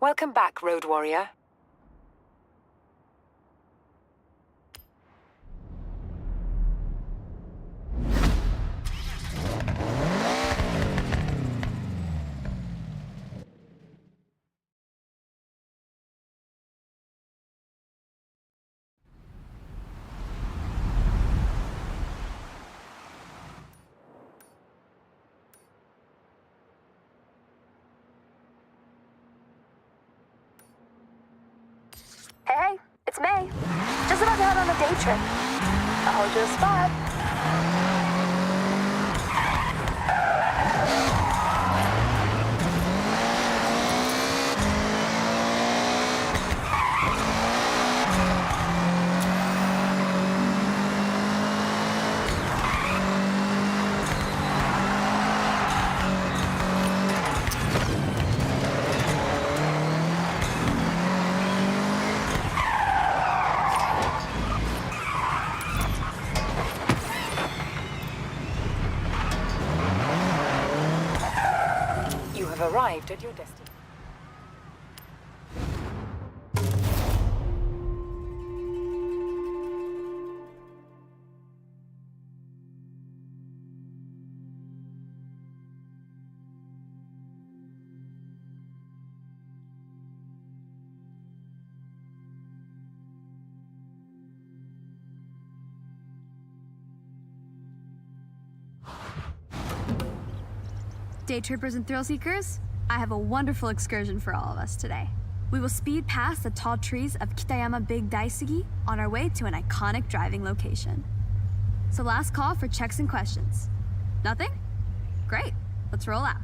Welcome back, Road Warrior. Hey, it's May. Just about to head on a day trip. I'll hold you a spot. Arrived at your destination. Day trippers and thrill seekers, I have a wonderful excursion for all of us today. We will speed past the tall trees of Kitayama Big Daisugi on our way to an iconic driving location. So last call for checks and questions. Nothing? Great, let's roll out.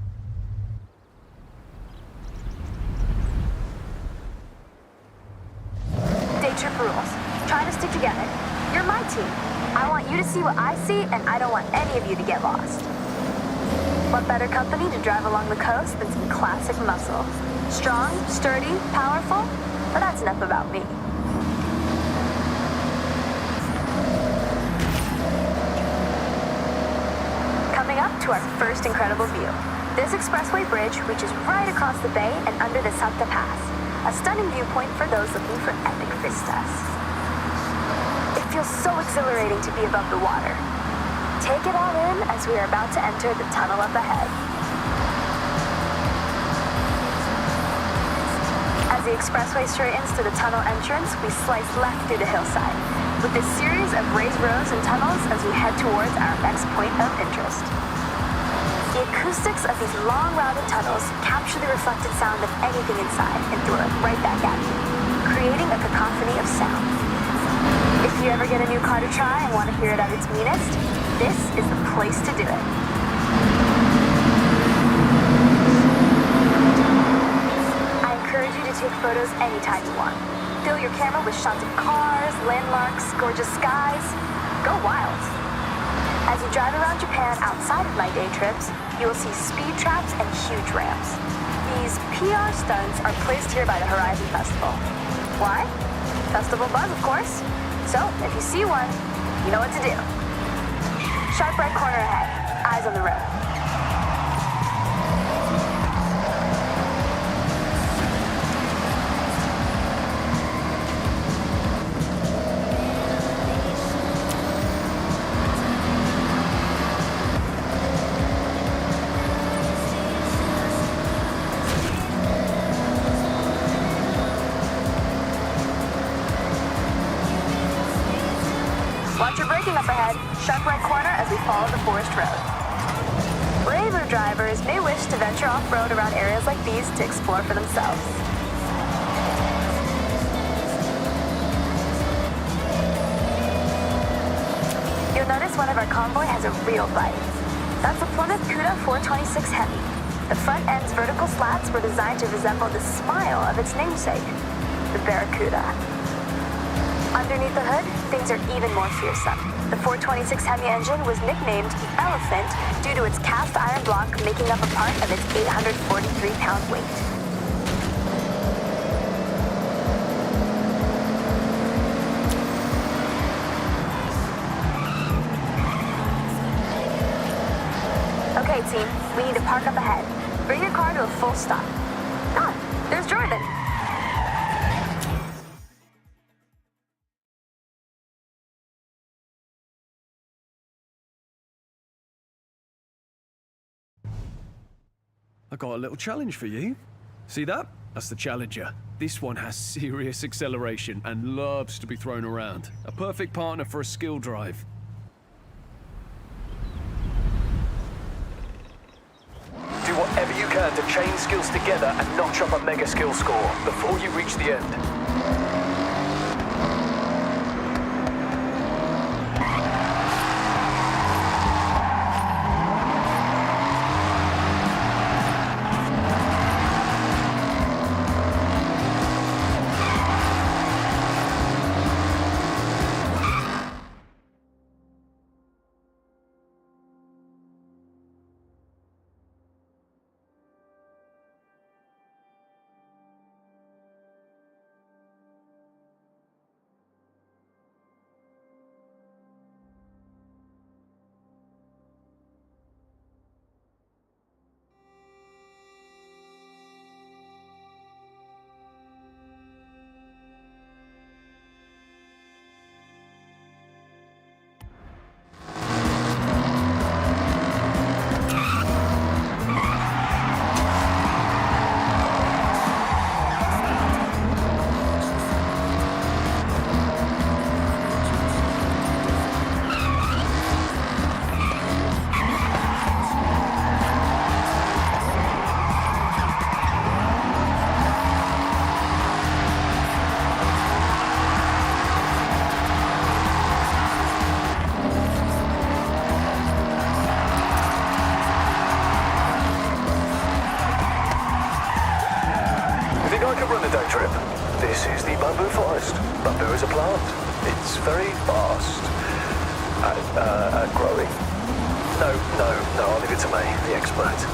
Day trip rules. Try to stick together. You're my team. I want you to see what I see, and I don't want any of you to get lost. What better company to drive along the coast than some classic muscle? Strong, sturdy, powerful? But that's enough about me. Coming up to our first incredible view. This expressway bridge reaches right across the bay and under the Santa Pass, a stunning viewpoint for those looking for epic vistas. It feels so exhilarating to be above the water. Take it all in as we are about to enter the tunnel up ahead. As the expressway straightens to the tunnel entrance, we slice left through the hillside, with this series of raised roads and tunnels as we head towards our next point of interest. The acoustics of these long routed tunnels capture the reflected sound of anything inside and throw it right back at you, creating a cacophony of sound. If you ever get a new car to try and want to hear it at its meanest, this is the place to do it. I encourage you to take photos anytime you want. Fill your camera with shots of cars, landmarks, gorgeous skies. Go wild. As you drive around Japan outside of my day trips, you will see speed traps and huge ramps. These PR stunts are placed here by the Horizon Festival. Why? Festival buzz, of course. So, if you see one, you know what to do. Sharp right corner ahead. Eyes on the road. Watch your braking up ahead. Sharp right corner as we follow the forest road. Braver drivers may wish to venture off-road around areas like these to explore for themselves. You'll notice one of our convoy has a real bite. That's a Plymouth Cuda 426 Heavy. The front end's vertical slats were designed to resemble the smile of its namesake, the Barracuda. Underneath the hood, things are even more fearsome. The 426 Hemi engine was nicknamed the Elephant due to its cast iron block making up a part of its 843-pound weight. Okay, team, we need to park up ahead. Bring your car to a full stop. Ah, there's Jordan. I got a little challenge for you. See that? That's the Challenger. This one has serious acceleration and loves to be thrown around. A perfect partner for a skill drive. Do whatever you can to chain skills together and notch up a mega skill score before you reach the end. This is the bamboo forest. Bamboo is a plant. It's very fast at growing. No, I'll leave it to me, the expert.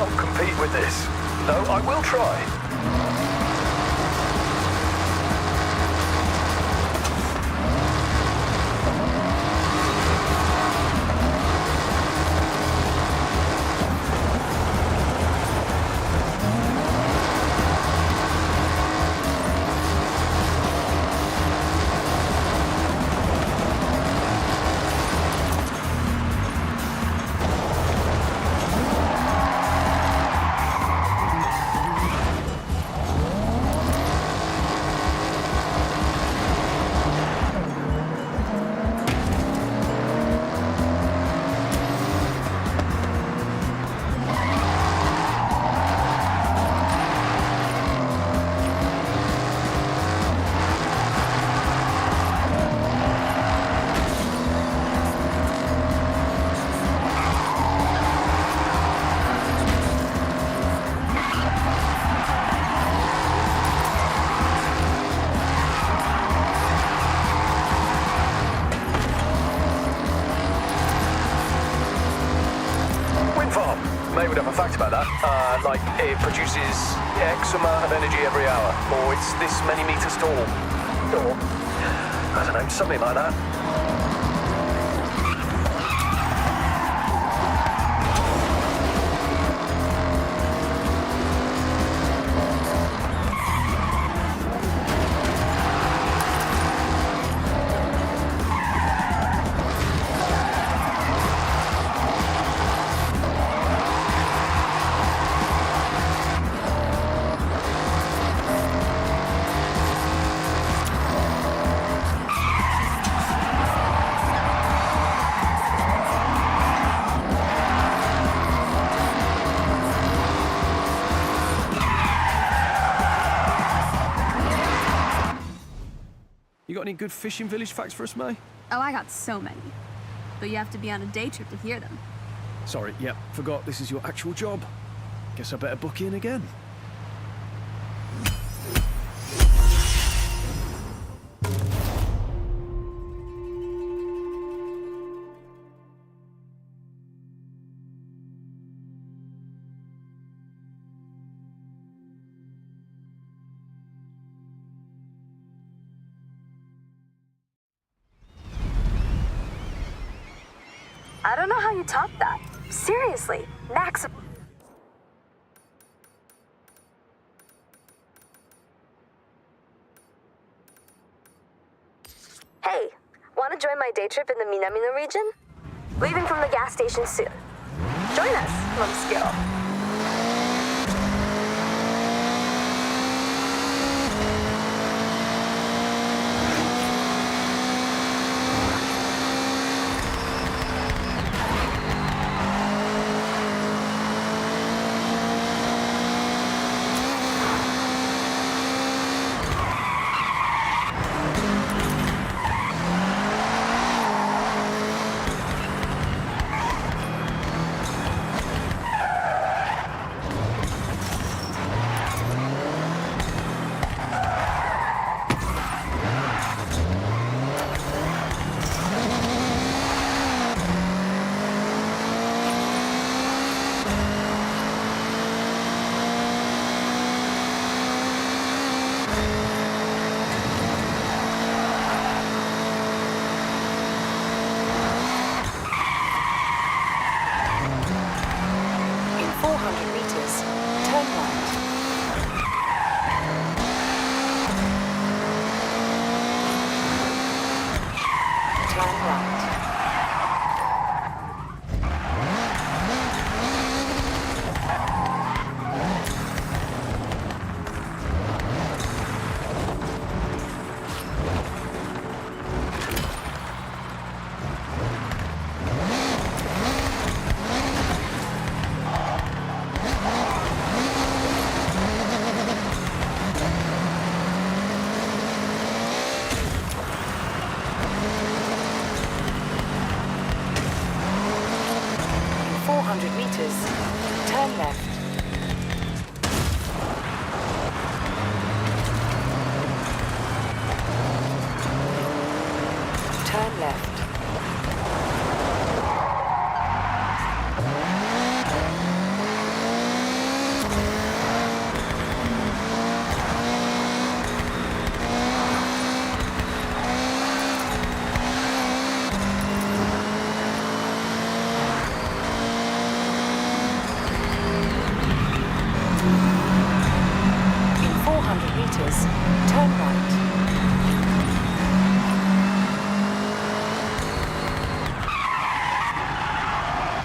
can't compete with this. No, I will try. May would have a fact about that. Like it produces X amount of energy every hour, or it's this many meters tall, or I don't know, something like that. You got any good fishing village facts for us, May? Oh, I got so many. But you have to be on a day trip to hear them. Sorry, yep, forgot this is your actual job. Guess I better book in again. I don't know how you top that. Seriously, max. Hey, want to join my day trip in the Minamino region? Leaving from the gas station soon. Join us, Momskill. Turn left. Turn left. seekers. Turn right.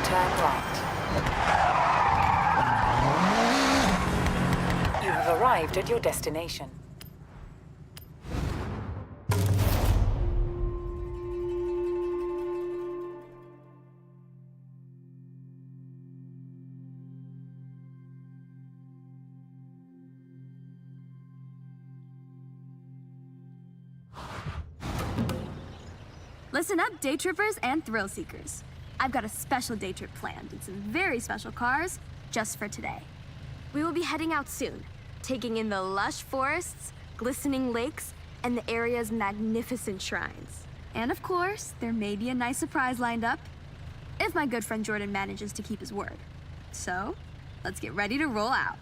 Turn right. You have arrived at your destination. Listen up, day trippers and thrill seekers. I've got a special day trip planned in some very special cars just for today. We will be heading out soon, taking in the lush forests, glistening lakes, and the area's magnificent shrines. And of course, there may be a nice surprise lined up, if my good friend Jordan manages to keep his word. So, let's get ready to roll out.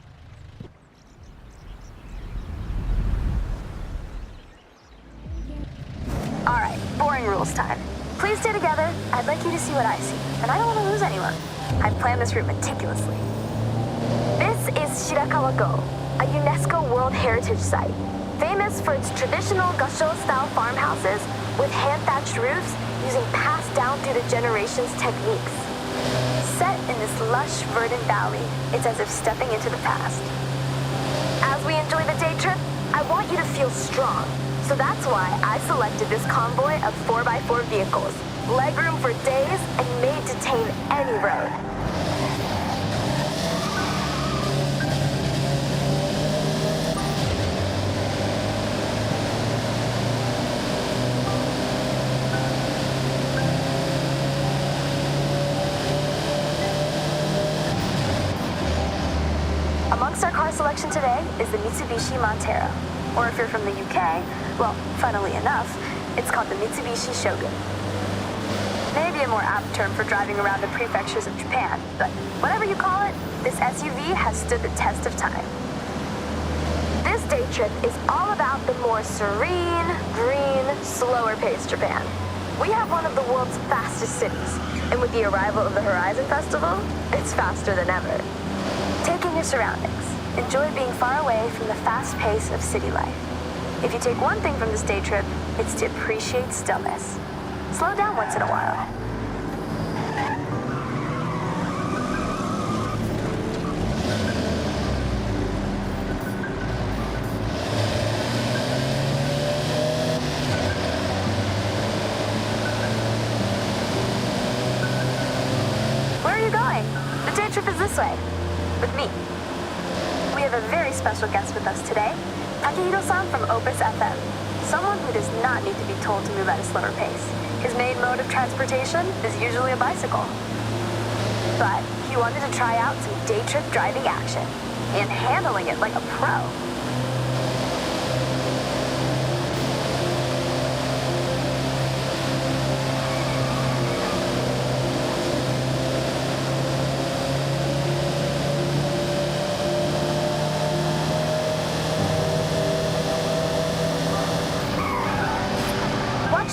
All right, boring rules time. Please stay together. I'd like you to see what I see, and I don't want to lose anyone. I've planned this route meticulously. This is Shirakawa-go, a UNESCO World Heritage Site, famous for its traditional Gasho-style farmhouses with hand-thatched roofs using passed down through the generations techniques. Set in this lush, verdant valley, it's as if stepping into the past. As we enjoy the day trip, I want you to feel strong. So that's why I selected this convoy of 4x4 vehicles, legroom for days and made to tame any road. Amongst our car selection today is the Mitsubishi Montero. Or if you're from the UK, well, funnily enough, it's called the Mitsubishi Shogun. Maybe a more apt term for driving around the prefectures of Japan, but whatever you call it, this SUV has stood the test of time. This day trip is all about the more serene, green, slower-paced Japan. We have one of the world's fastest cities, and with the arrival of the Horizon Festival, it's faster than ever. Take in your surroundings. Enjoy being far away from the fast pace of city life. If you take one thing from this day trip, it's to appreciate stillness. Slow down once in a while. Where are you going? The day trip is this way. With me. We have a very special guest with us today, Takehiro-san from Opus FM, someone who does not need to be told to move at a slower pace. His main mode of transportation is usually a bicycle. But he wanted to try out some day trip driving action, and handling it like a pro.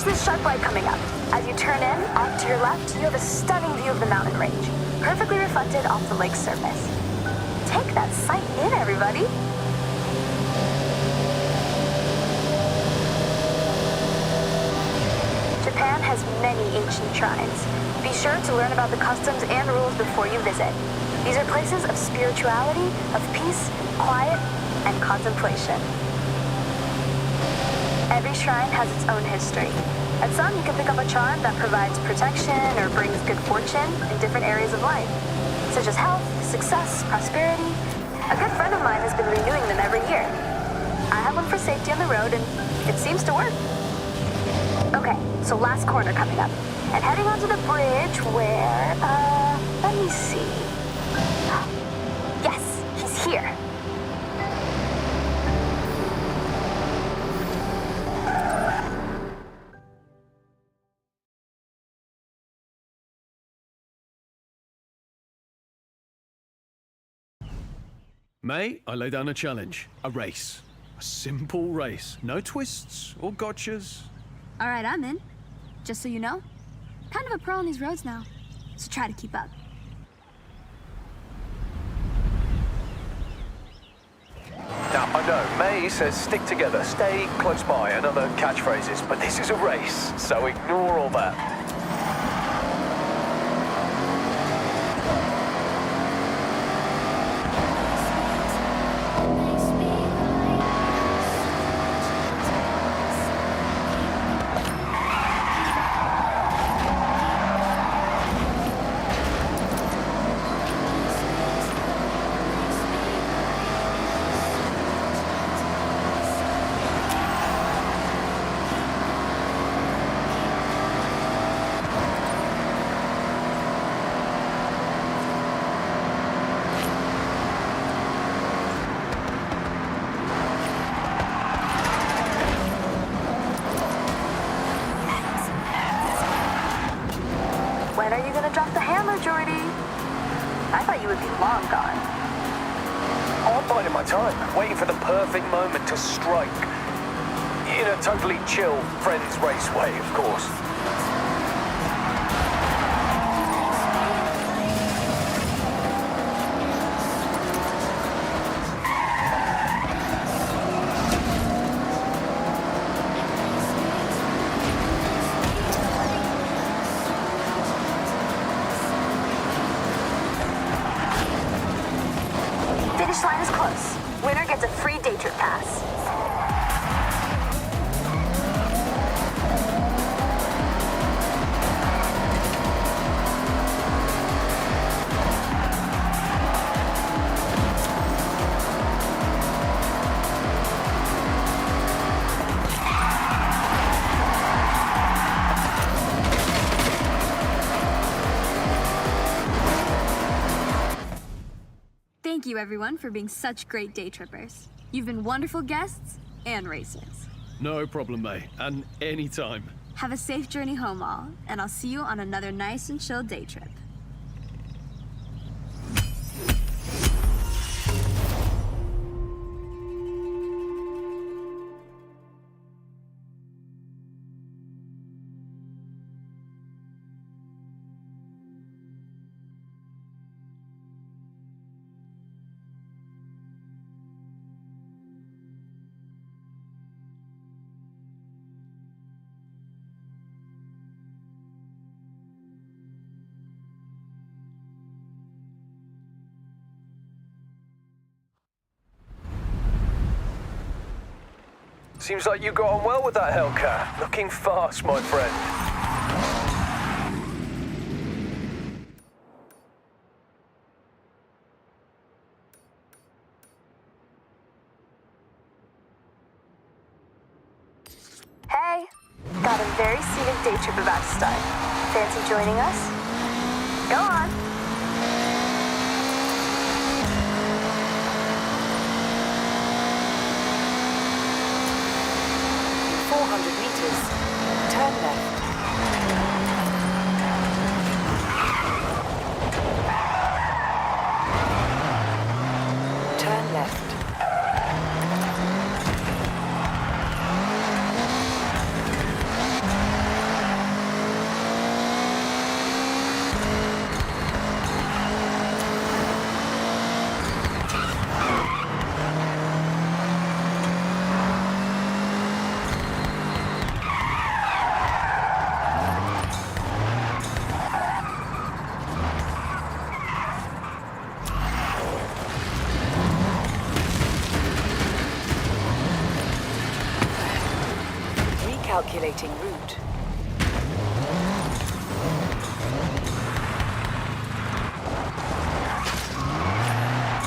This sharp light coming up. As you turn in, off to your left, you have a stunning view of the mountain range, perfectly reflected off the lake's surface. Take that sight in, everybody. Japan has many ancient shrines. Be sure to learn about the customs and rules before you visit. These are places of spirituality, of peace, quiet, and contemplation. Every shrine has its own history. At some, you can pick up a charm that provides protection or brings good fortune in different areas of life, such as health, success, prosperity. A good friend of mine has been renewing them every year. I have one for safety on the road, and it seems to work. Okay, so last corner coming up, and heading onto the bridge where, let me see. Yes, he's here. May, I lay down a challenge. A race. A simple race. No twists or gotchas. All right, I'm in. Just so you know, kind of a pro on these roads now, so try to keep up. Now, I no. May says stick together, stay close by, and other catchphrases. But this is a race, so ignore all that. When are you gonna drop the hammer, Jordy? I thought you would be long gone. Oh, I'm biding my time, waiting for the perfect moment to strike. In a totally chill, friends race way, of course. Finish line is close. Winner gets a free day trip pass. Thank you, everyone, for being such great day trippers. You've been wonderful guests and racers. No problem, May. And anytime. Have a safe journey home, all, and I'll see you on another nice and chill day trip. Seems like you got on well with that Hellcat. Looking fast, my friend. Hey, got a very scenic day trip about to start. Fancy joining us? Go on. 400 meters. Turn left. Turn left. 'Calculating route.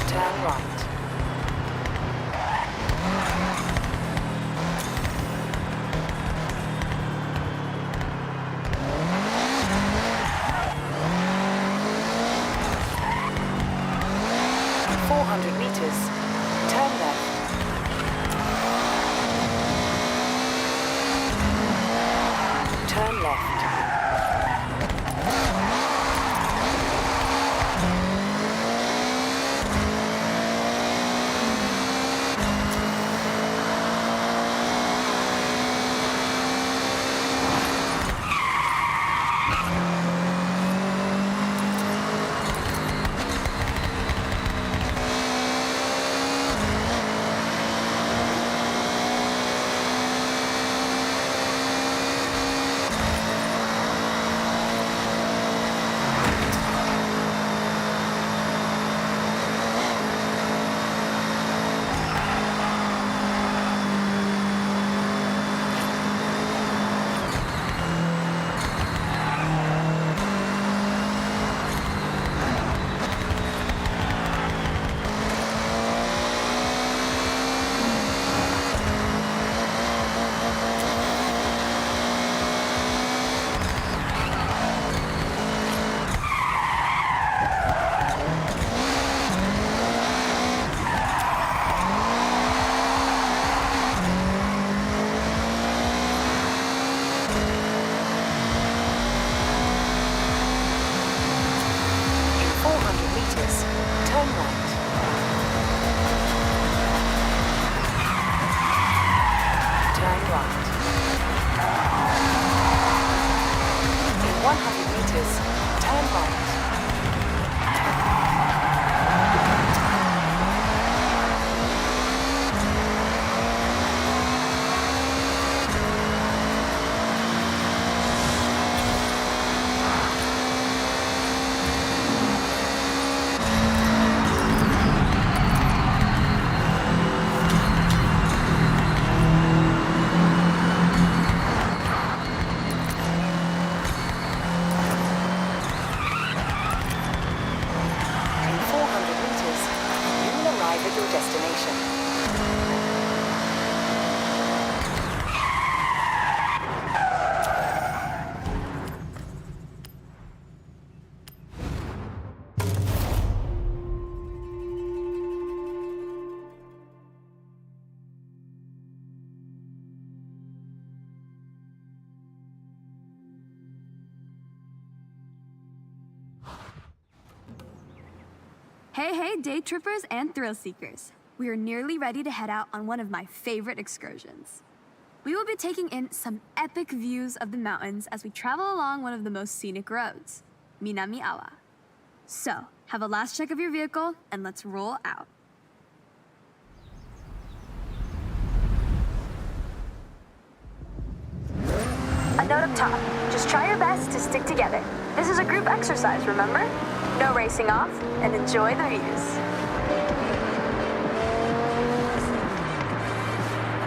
Turn right. Meters. Turn left. Turn left. destination. Hey, day trippers and thrill seekers. We are nearly ready to head out on one of my favorite excursions. We will be taking in some epic views of the mountains as we travel along one of the most scenic roads, Minami Awa. So, have a last check of your vehicle and let's roll out. A note up top, just try your best to stick together. This is a group exercise, remember? No racing off, and enjoy the views.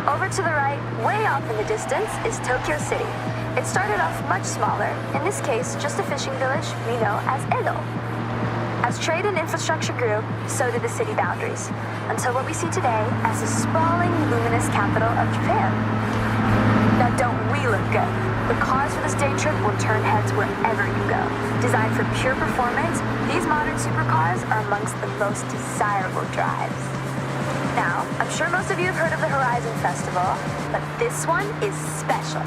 Over to the right, way off in the distance, is Tokyo City. It started off much smaller, in this case, just a fishing village we know as Edo. As trade and infrastructure grew, so did the city boundaries, until what we see today as the sprawling, luminous capital of Japan. Now don't we look good? The cars for this day trip will turn heads wherever you go. Designed for pure performance, these modern supercars are amongst the most desirable drives. Now, I'm sure most of you have heard of the Horizon Festival, but this one is special.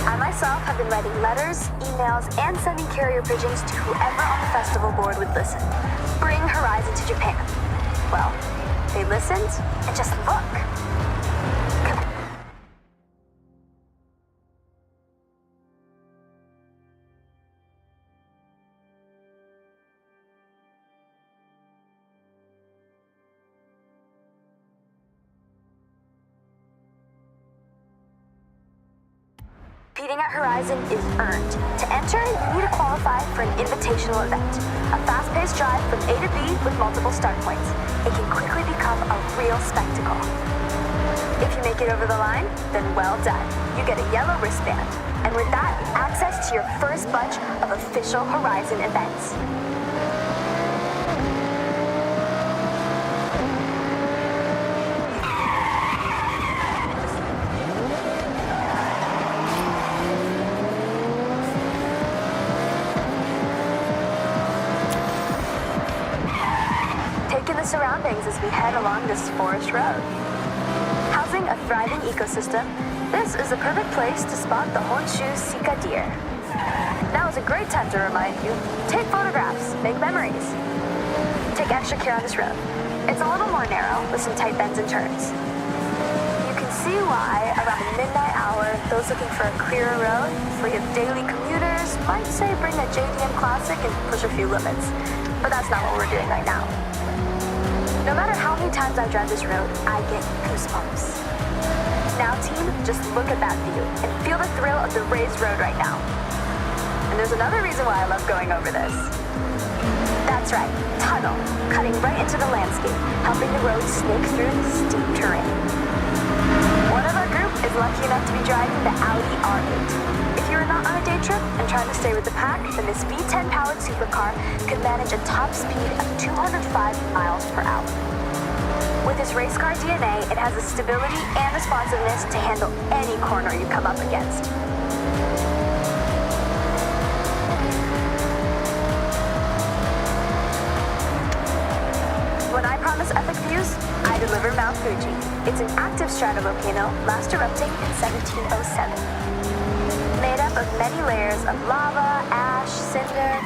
I myself have been writing letters, emails, and sending carrier pigeons to whoever on the festival board would listen. Bring Horizon to Japan. Well, they listened, and just look. Competing at Horizon is earned. To enter, you need to qualify for an invitational event, a fast-paced drive from A to B with multiple start points. It can quickly become a real spectacle. If you make it over the line, then well done. You get a yellow wristband, and with that, access to your first bunch of official Horizon events. Surroundings as we head along this forest road. Housing a thriving ecosystem, this is the perfect place to spot the Honshu Sika deer. Now is a great time to remind you, take photographs, make memories. Take extra care on this road. It's a little more narrow with some tight bends and turns. You can see why around the midnight hour, those looking for a clearer road, free of daily commuters, might say bring a JDM Classic and push a few limits. But that's not what we're doing right now. No matter how many times I drive this road, I get goosebumps. Now, team, just look at that view and feel the thrill of the raised road right now. And there's another reason why I love going over this. That's right, tunnel, cutting right into the landscape, helping the road snake through the steep terrain. One of our group is lucky enough to be driving the Audi R8. If you are not on a day trip and trying to stay with the pack, then this V10 powered supercar could manage a top speed of 205 miles per hour. With its race car DNA, it has the stability and responsiveness to handle any corner you come up against. When I promise epic views, I deliver Mount Fuji. It's an active stratovolcano, last erupting in 1707. Made up of many layers of lava, ash, cinder,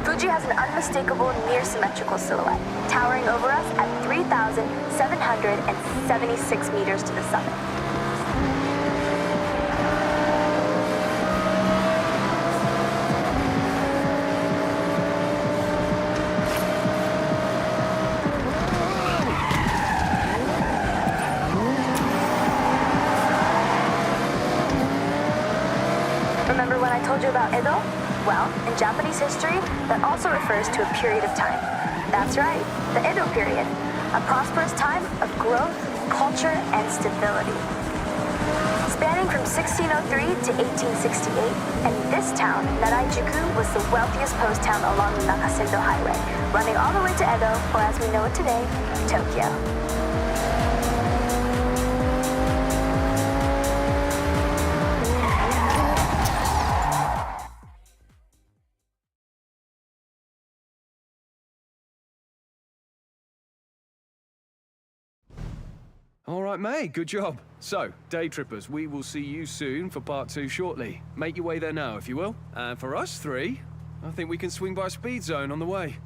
Fuji has an unmistakable near-symmetrical silhouette, towering over us at 3,776 meters to the summit. Remember when I told you about Edo? Well, in Japanese history, that also refers to a period of time. That's right, the Edo period, a prosperous time of growth, culture, and stability. Spanning from 1603 to 1868, and this town, Naraijuku, was the wealthiest post town along the Nakasendo Highway, running all the way to Edo, or as we know it today, Tokyo. All right, mate, good job. So, day trippers, we will see you soon for part 2 shortly. Make your way there now, if you will. And for us 3, I think we can swing by a speed zone on the way.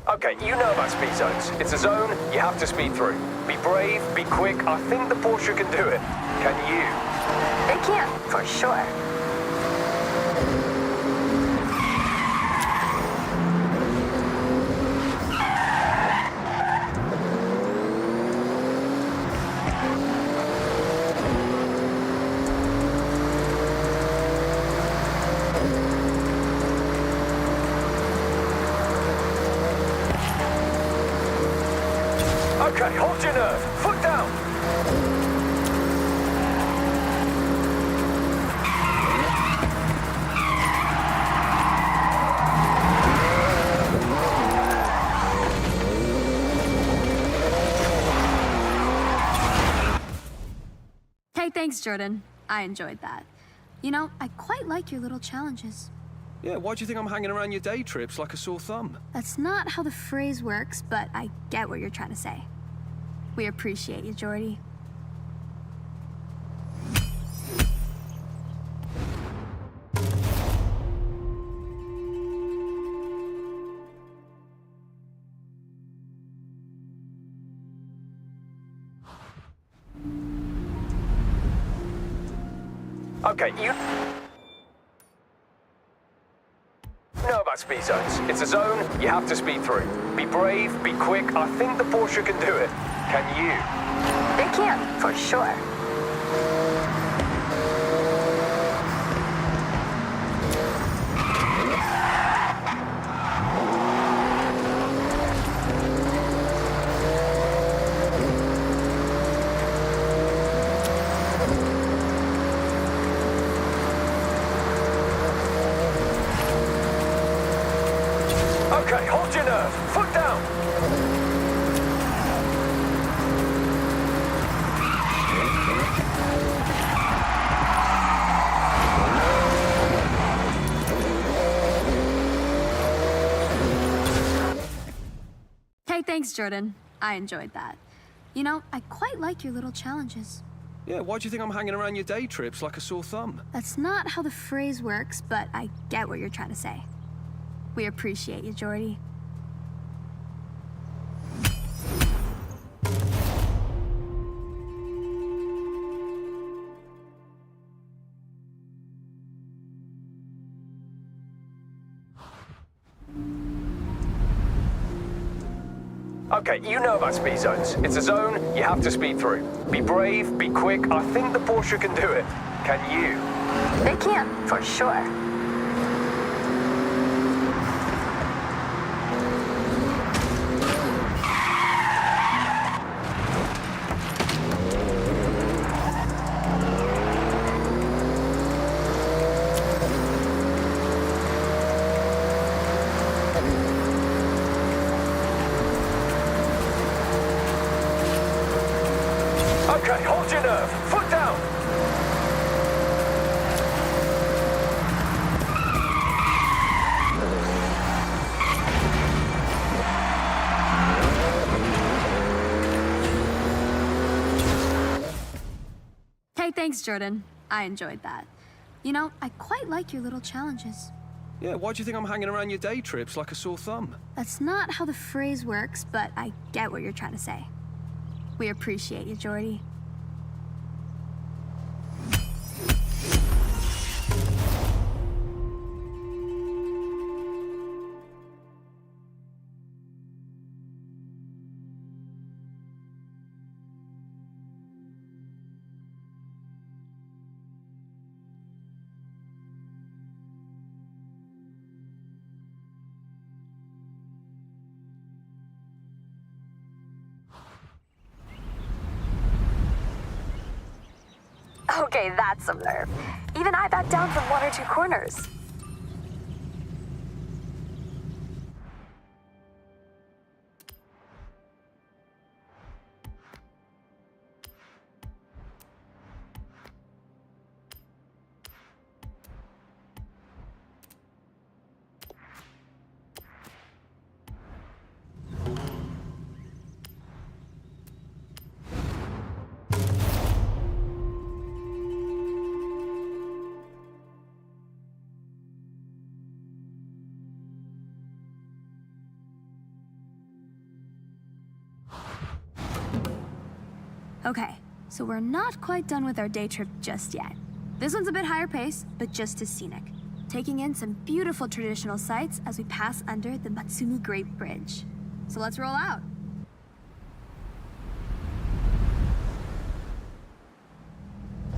Okay, you know about speed zones. It's a zone you have to speed through. Be brave, be quick. I think the Porsche can do it. Can you? It can, for sure. Okay, hold your nerve. Foot down. Hey, thanks, Jordan. I enjoyed that. You know, I quite like your little challenges. Yeah, why do you think I'm hanging around your day trips like a sore thumb? That's not how the phrase works, but I get what you're trying to say. We appreciate you, Jordy. Okay, you know about speed zones. It's a zone you have to speed through. Be brave, be quick. I think the Porsche can do it. Can you? It can, for sure. Okay, hold your nerve. Foot down. Hey, thanks, Jordan. I enjoyed that. You know, I quite like your little challenges. Yeah, why do you think I'm hanging around your day trips like a sore thumb? That's not how the phrase works, but I get what you're trying to say. We appreciate you, Jordy. Okay, you know about speed zones. It's a zone you have to speed through. Be brave, be quick. I think the Porsche can do it. Can you? It can, for sure. Okay, hold your nerve. Foot down. Hey, thanks, Jordan. I enjoyed that. You know, I quite like your little challenges. Yeah, why do you think I'm hanging around your day trips like a sore thumb? That's not how the phrase works, but I get what you're trying to say. We appreciate you, Jordy. Okay, that's some nerve. Even I backed down from 1 or 2 corners. Okay, so we're not quite done with our day trip just yet. This one's a bit higher pace, but just as scenic. Taking in some beautiful traditional sights as we pass under the Matsumi Great Bridge. So let's roll out.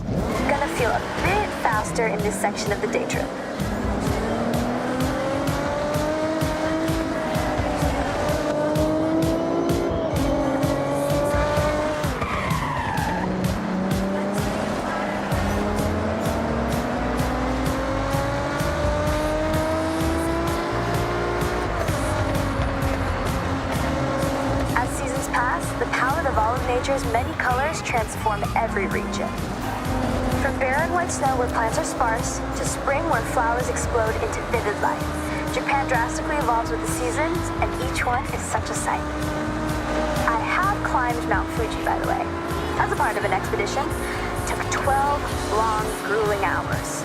Gonna feel a bit faster in this section of the day trip. Nature's many colors transform every region. From barren white snow where plants are sparse, to spring where flowers explode into vivid light, Japan drastically evolves with the seasons, and each one is such a sight. I have climbed Mount Fuji, by the way, as a part of an expedition. It took 12 long, grueling hours.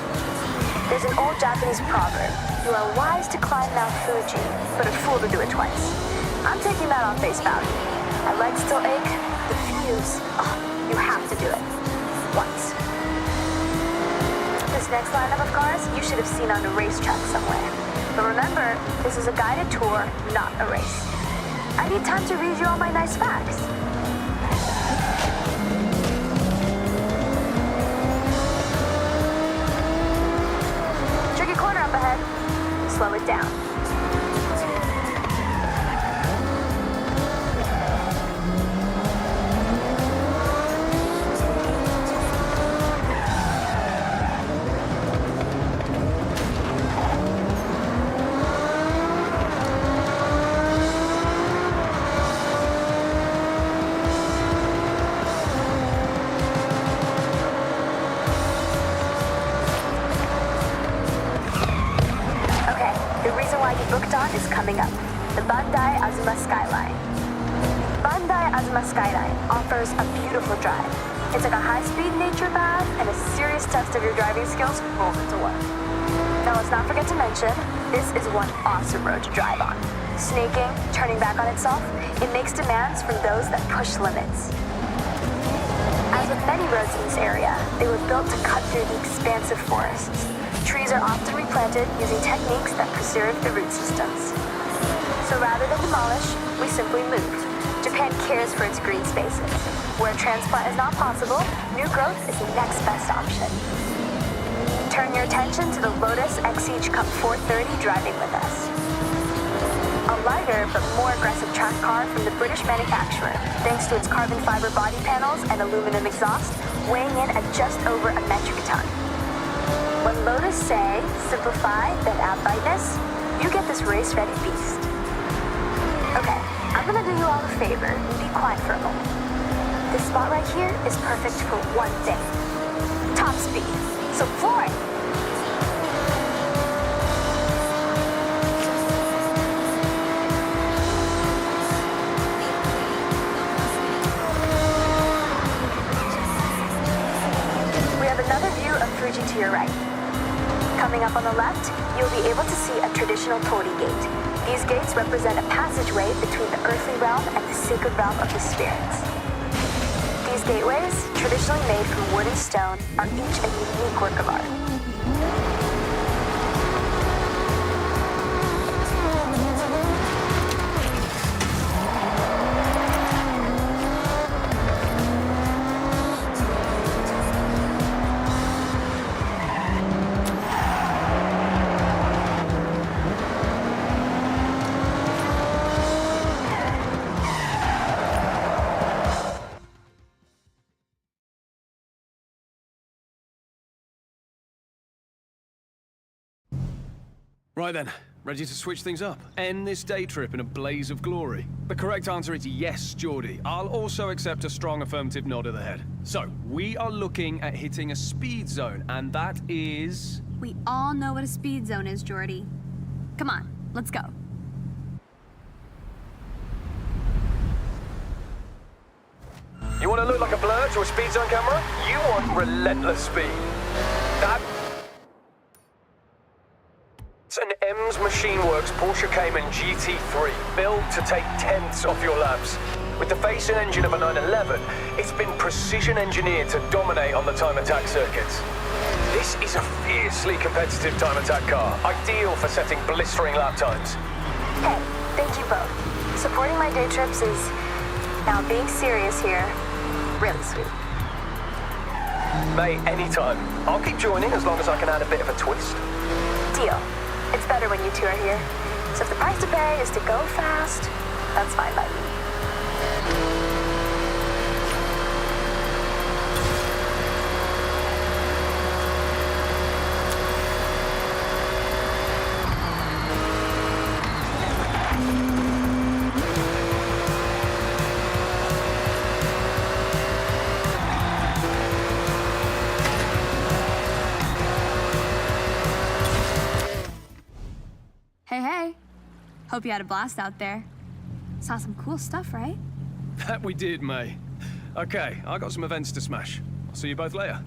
There's an old Japanese proverb: you are wise to climb Mount Fuji, but a fool to do it twice. I'm taking that on face value. My legs still ache. The views, you have to do it. Once. This next lineup of cars, you should have seen on a racetrack somewhere. But remember, this is a guided tour, not a race. I need time to read you all my nice facts. Tricky corner up ahead. Slow it down. Is coming up, the Bandai Azuma Skyline. Bandai Azuma Skyline offers a beautiful drive. It's like a high-speed nature bath and a serious test of your driving skills rolled into one. Now let's not forget to mention, this is one awesome road to drive on. Snaking, turning back on itself, it makes demands from those that push limits. As with many roads in this area, they were built to cut through the expansive forests. Trees are often replanted using techniques that preserve the root systems. So rather than demolish, we simply move. Japan cares for its green spaces. Where a transplant is not possible, new growth is the next best option. Turn your attention to the Lotus Exige Cup 430 driving with us. A lighter but more aggressive track car from the British manufacturer, thanks to its carbon fiber body panels and aluminum exhaust, weighing in at just over a metric ton. When Lotus say, simplify, then add lightness, you get this race-ready beast. Okay, I'm gonna do you all a favor and be quiet for a moment. This spot right here is perfect for one thing. Top speed. So floor it. We have another view of Fuji to your right. Coming up on the left, you'll be able to see a traditional torii gate. These gates represent a passageway between the earthly realm and the sacred realm of the spirits. These gateways, traditionally made from wood and stone, are each a unique work of art. Right then, ready to switch things up? End this day trip in a blaze of glory? The correct answer is yes, Geordie. I'll also accept a strong affirmative nod of the head. So, we are looking at hitting a speed zone, and that is... We all know what a speed zone is, Jordy. Come on, let's go. You want to look like a blur to a speed zone camera? You want relentless speed. That's an M's Machine Works Porsche Cayman GT3, built to take tenths off your laps. With the face and engine of a 911, it's been precision engineered to dominate on the time attack circuits. This is a fiercely competitive time attack car, ideal for setting blistering lap times. Hey, thank you both. Supporting my day trips is, now being serious here, really sweet. Mate, anytime. I'll keep joining as long as I can add a bit of a twist. Deal. It's better when you two are here. So if the price to pay is to go fast, that's fine by me. Hey, hey. Hope you had a blast out there. Saw some cool stuff, right? That we did, May. Okay, I got some events to smash. I'll see you both later.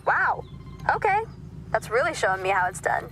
Wow. Okay. That's really showing me how it's done.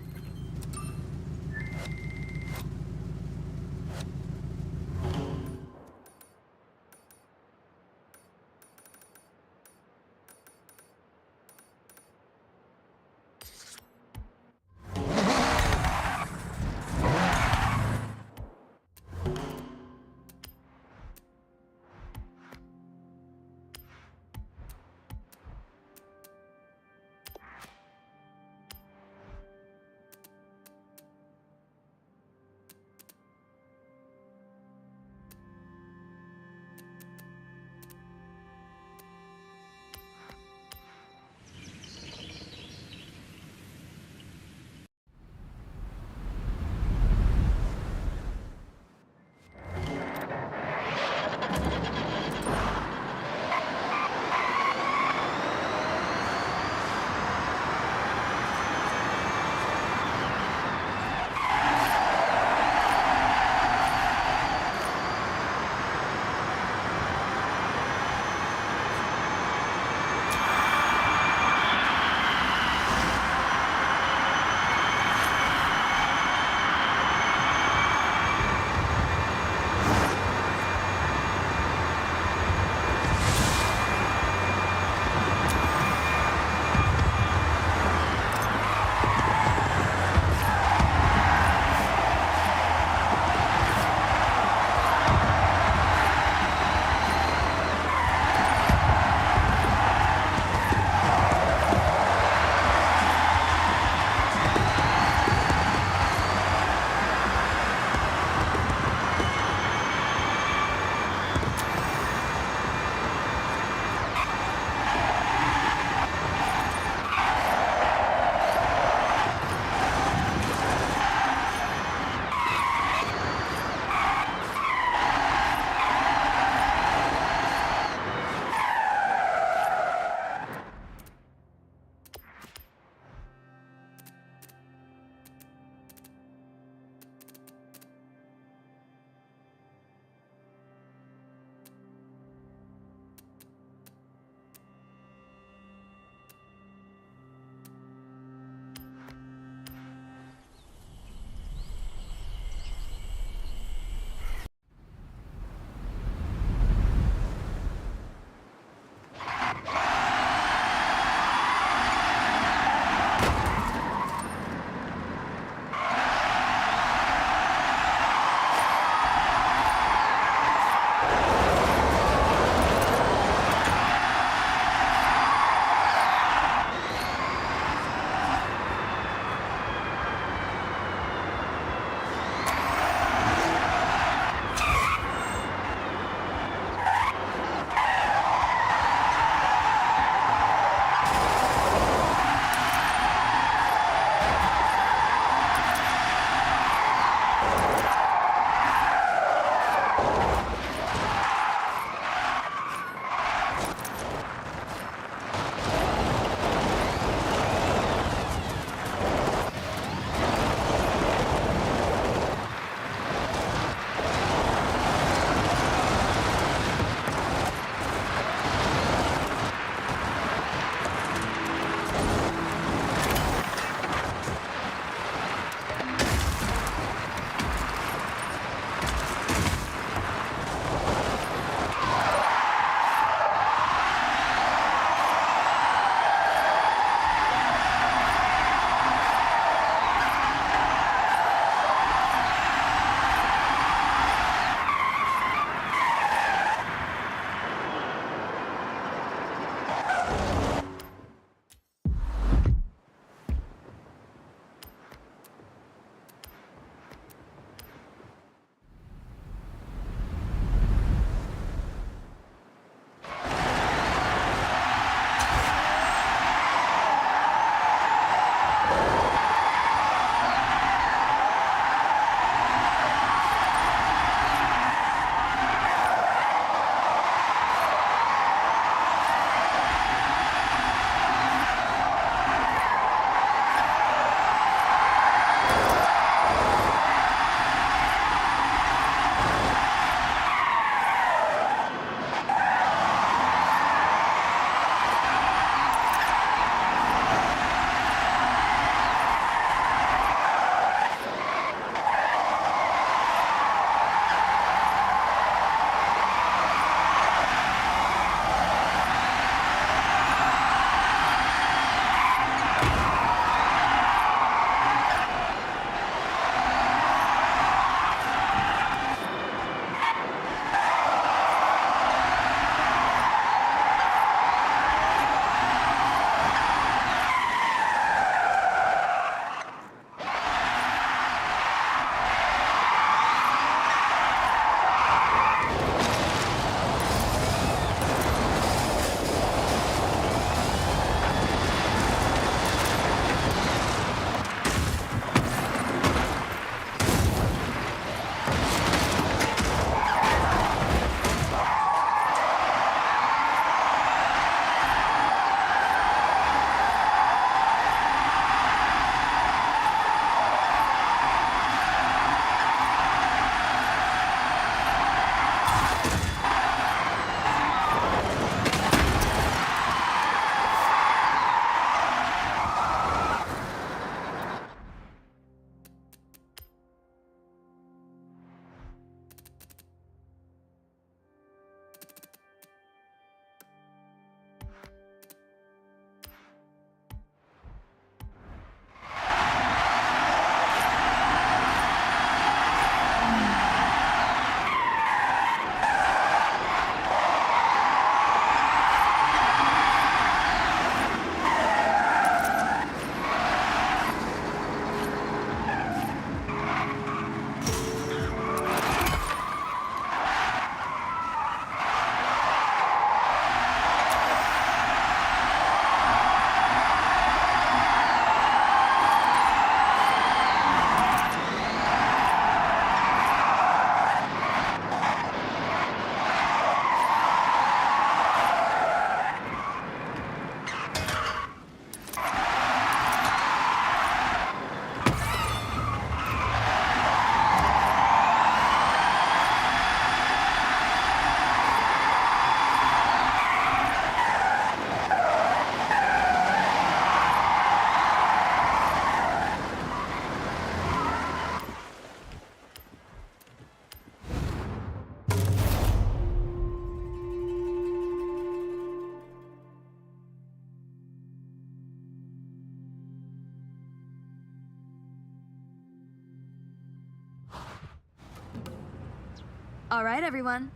All right, everyone.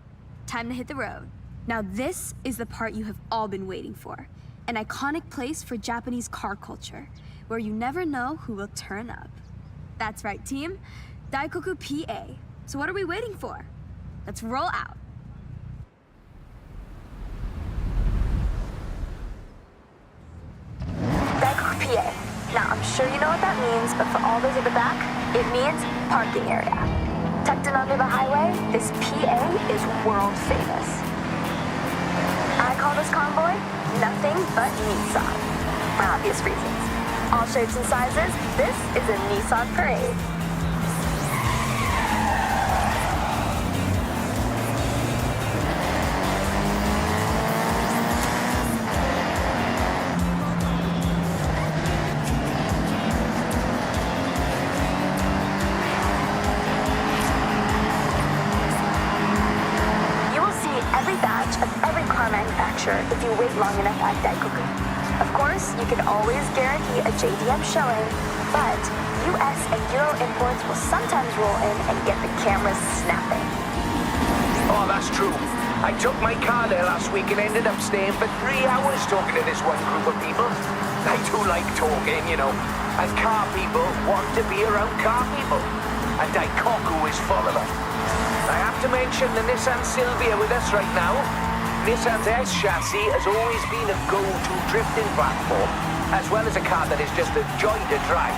Time to hit the road. Now this is the part you have all been waiting for. An iconic place for Japanese car culture, where you never know who will turn up. That's right, team. Daikoku PA. So what are we waiting for? Let's roll out. Daikoku PA. Now, I'm sure you know what that means, but for all those at the back, it means parking area. Tucked in under the highway, this PA is world famous. I call this convoy nothing but Nissan, for obvious reasons. All shapes and sizes, this is a Nissan parade. If you wait long enough at Daikoku. Of course, you can always guarantee a JDM showing, but US and Euro imports will sometimes roll in and get the cameras snapping. Oh, that's true. I took my car there last week and ended up staying for 3 hours talking to this one group of people. I do like talking, you know, and car people want to be around car people. And Daikoku is full of them. I have to mention the Nissan Silvia with us right now. Nissan's S chassis has always been a go-to drifting platform, as well as a car that is just a joy to drive.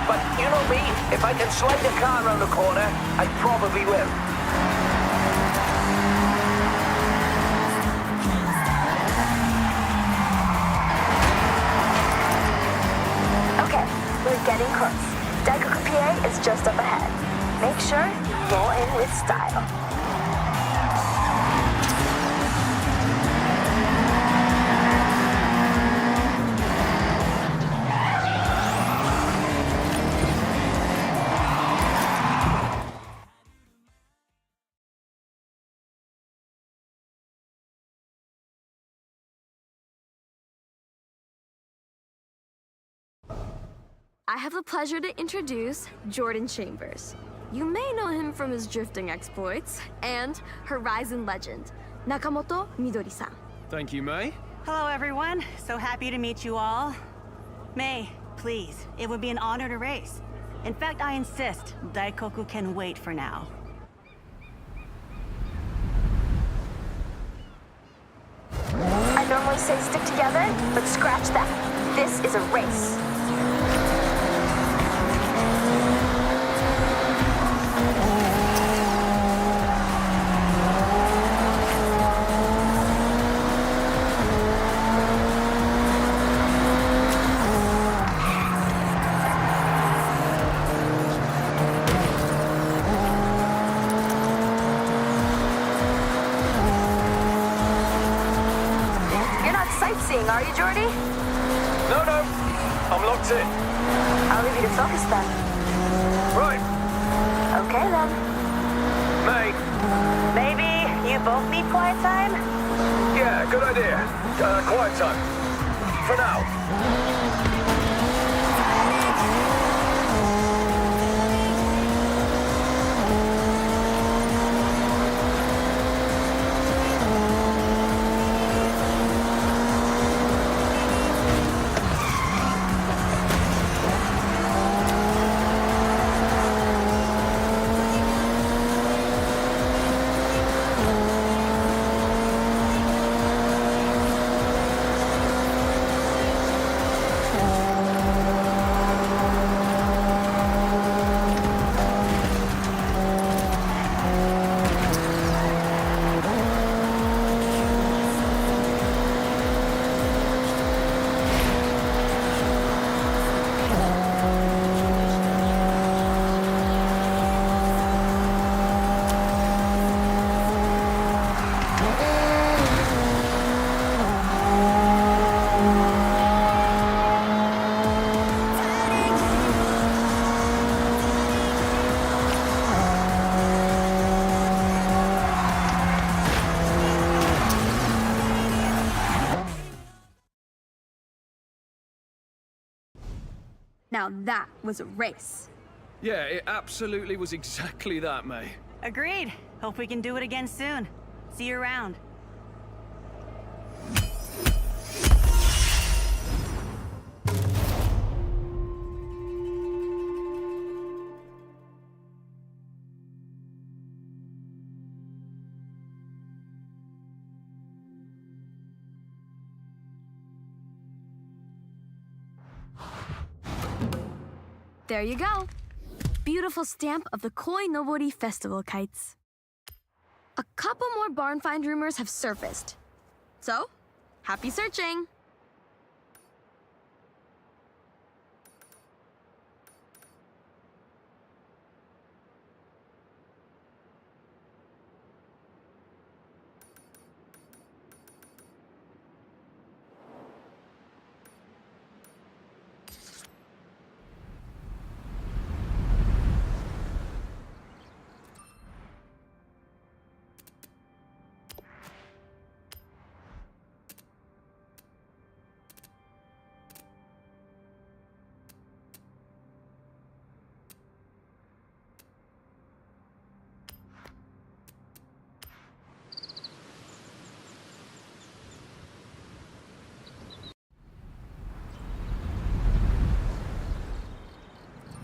But you know me, if I can slide a car around the corner, I probably will. Okay, we're getting close. Daikoku PA is just up ahead. Make sure you roll in with style. I have the pleasure to introduce Jordan Chambers. You may know him from his drifting exploits and Horizon legend, Nakamoto Midori-san. Thank you, May. Hello, everyone. So happy to meet you all. May, please, it would be an honor to race. In fact, I insist, Daikoku can wait for now. I normally say stick together, but scratch that. This is a race. Are you, Jordy? No, I'm locked in. I'll leave you to focus then. Right. Okay then. May. Maybe you both need quiet time? Yeah, good idea. Quiet time. For now. Now that was a race. Yeah, it absolutely was exactly that, May. Agreed. Hope we can do it again soon. See you around. There you go. Beautiful stamp of the Koi Nobori Festival kites. A couple more barn find rumors have surfaced. So, happy searching!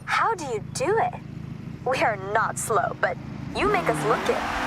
How do you do it? We are not slow, but you make us look it.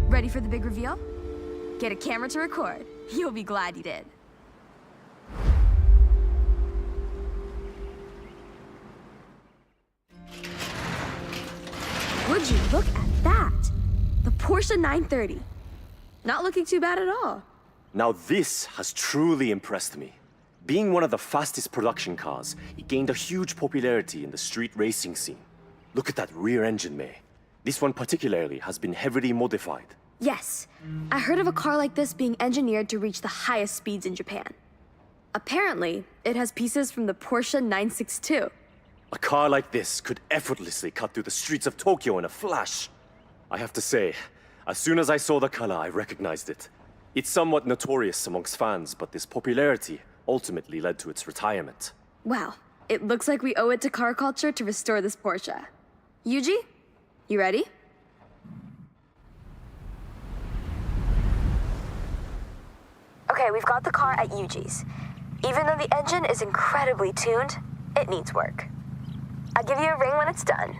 Ready for the big reveal? Get a camera to record. You'll be glad you did. Would you look at that? The Porsche 930. Not looking too bad at all. Now this has truly impressed me. Being one of the fastest production cars, it gained a huge popularity in the street racing scene. Look at that rear engine, May. This one particularly has been heavily modified. Yes, I heard of a car like this being engineered to reach the highest speeds in Japan. Apparently, it has pieces from the Porsche 962. A car like this could effortlessly cut through the streets of Tokyo in a flash. I have to say, as soon as I saw the color, I recognized it. It's somewhat notorious amongst fans, but this popularity ultimately led to its retirement. Wow, it looks like we owe it to car culture to restore this Porsche. Yuji, you ready? Okay, we've got the car at Yuji's. Even though the engine is incredibly tuned, it needs work. I'll give you a ring when it's done.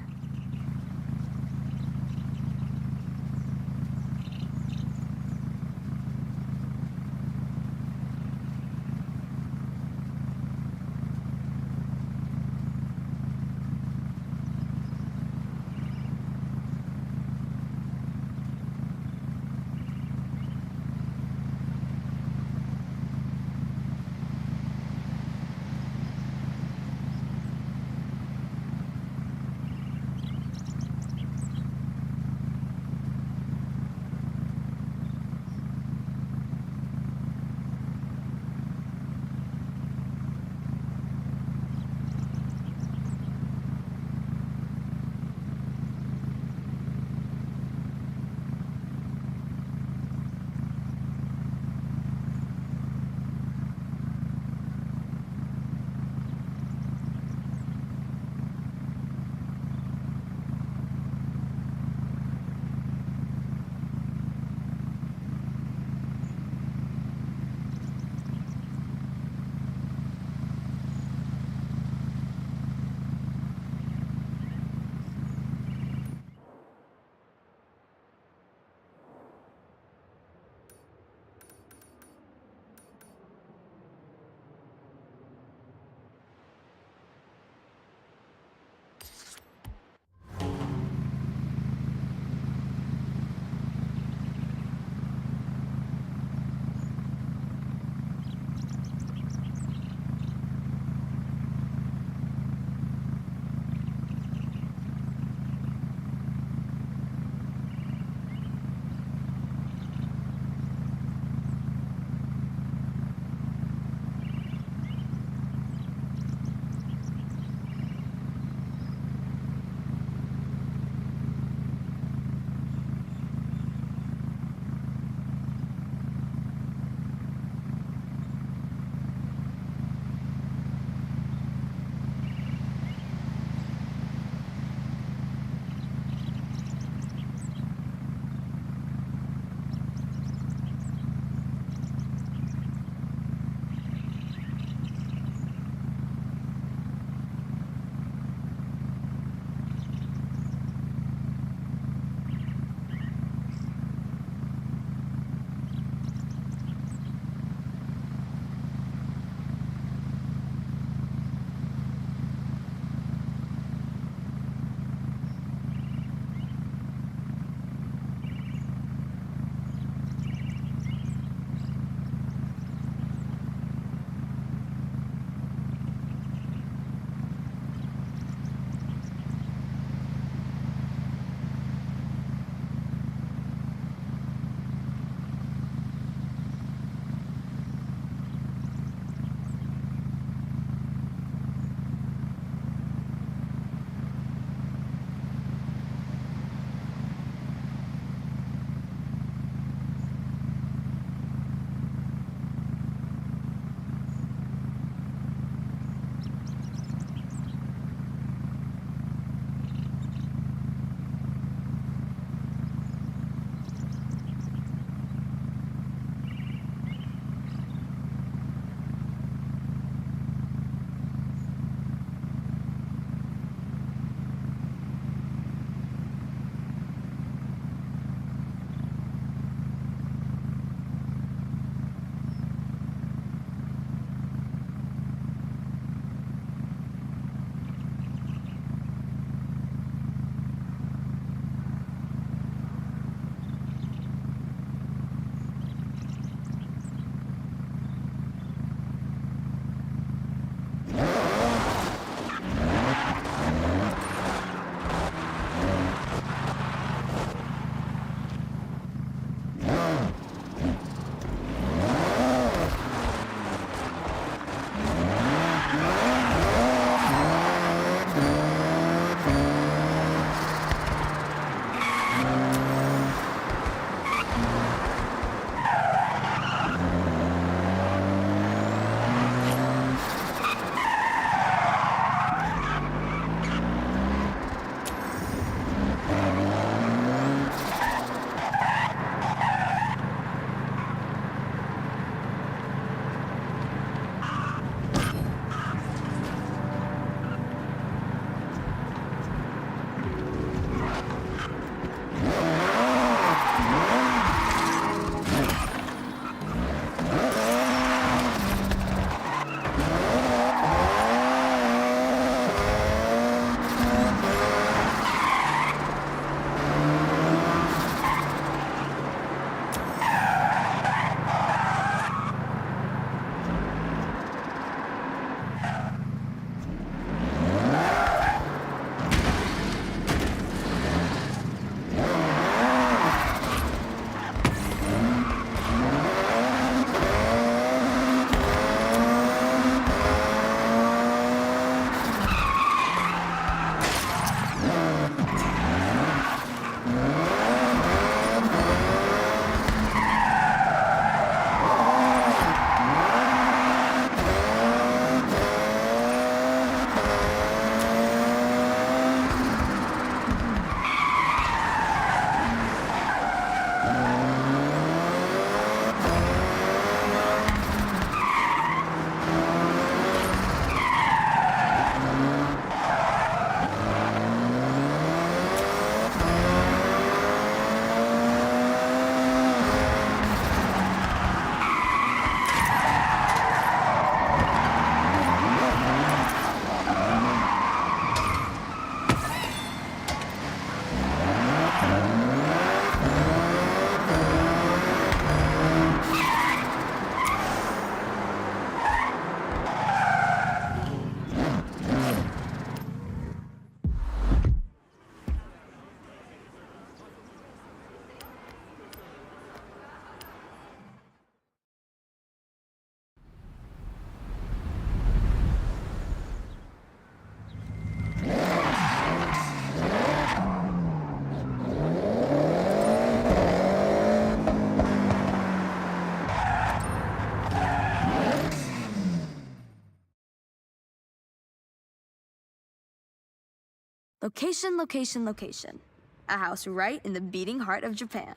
Location, location, location. A house right in the beating heart of Japan.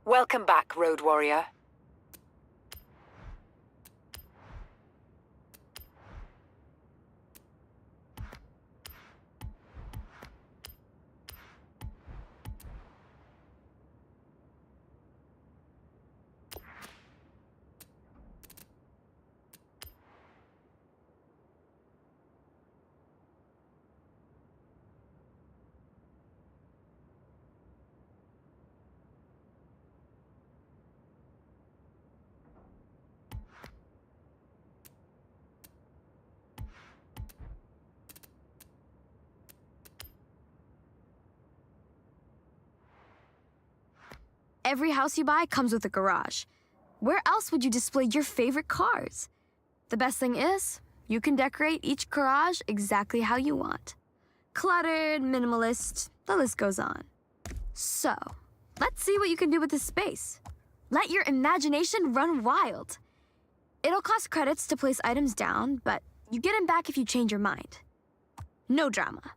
Welcome back, Road Warrior. Every house you buy comes with a garage. Where else would you display your favorite cars? The best thing is, you can decorate each garage exactly how you want. Cluttered, minimalist, the list goes on. So, let's see what you can do with this space. Let your imagination run wild. It'll cost credits to place items down, but you get them back if you change your mind. No drama.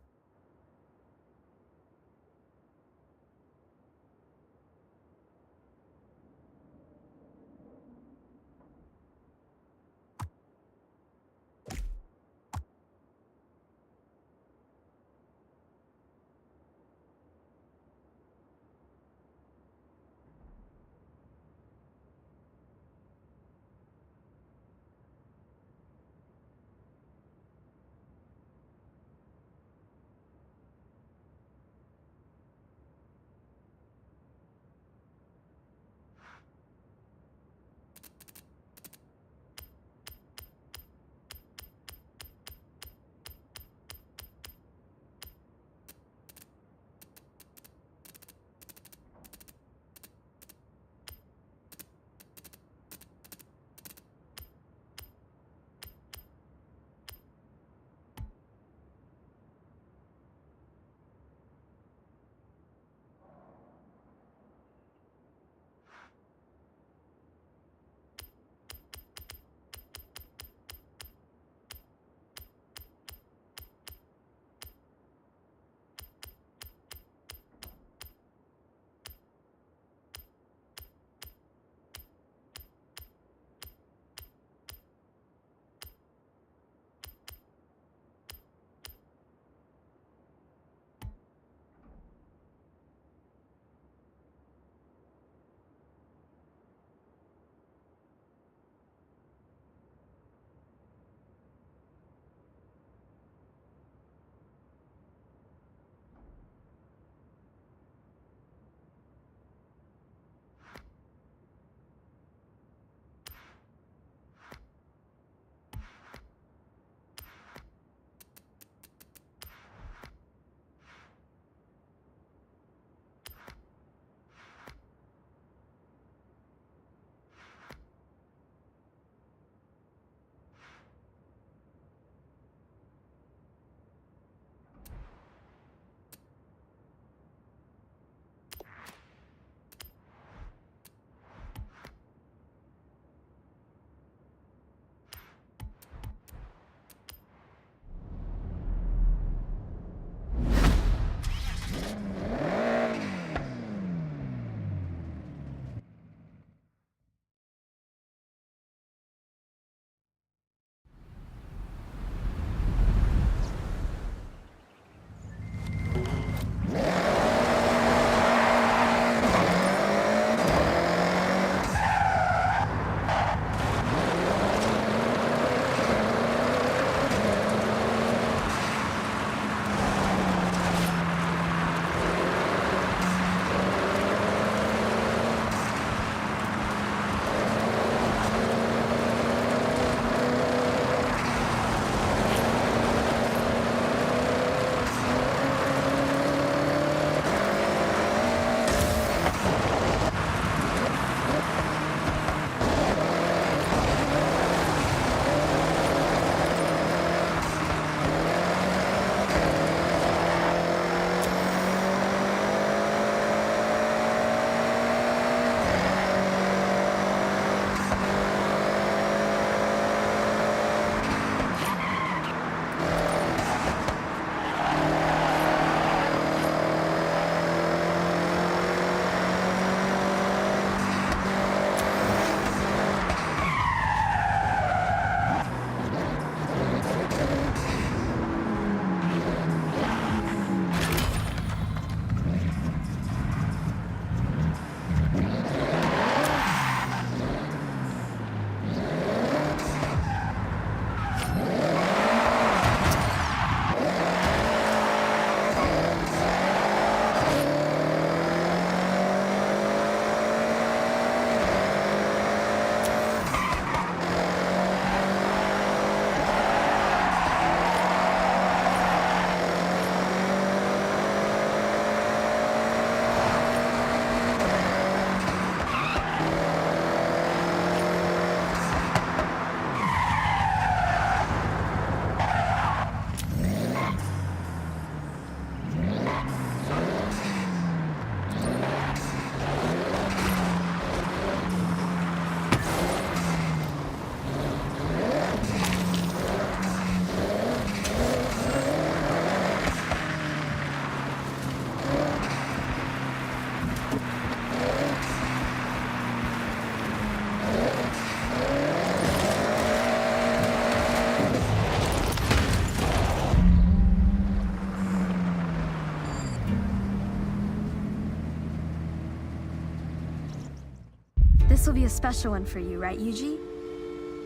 This will be a special one for you, right, Yuji?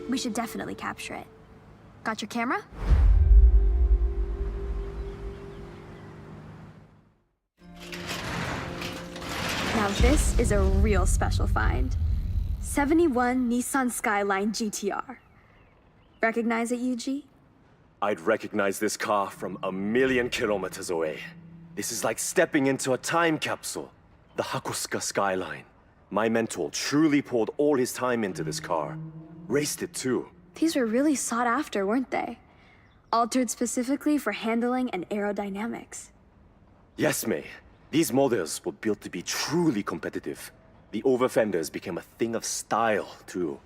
We should definitely capture it. Got your camera? Now this is a real special find. 71 Nissan Skyline GTR. Recognize it, Yuji? I'd recognize this car from a million kilometers away. This is like stepping into a time capsule. The Hakusuka Skyline. My mentor truly poured all his time into this car. Raced it too. These were really sought after, weren't they? Altered specifically for handling and aerodynamics. Yes, May. These models were built to be truly competitive. The over-fenders became a thing of style, too.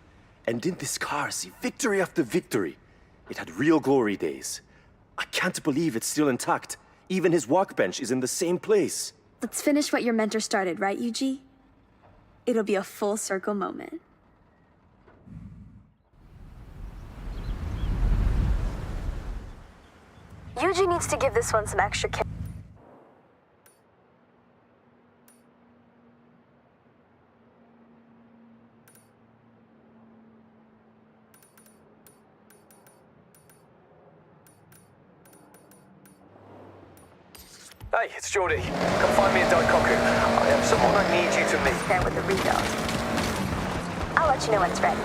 And didn't this car see victory after victory? It had real glory days. I can't believe it's still intact. Even his workbench is in the same place. Let's finish what your mentor started, right, Yuji? It'll be a full circle moment. Yuji needs to give this one some extra care. Hey, it's Geordie. Come find me in Daikoku. I have someone I need you to meet. There with the rebuild. I'll let you know when it's ready.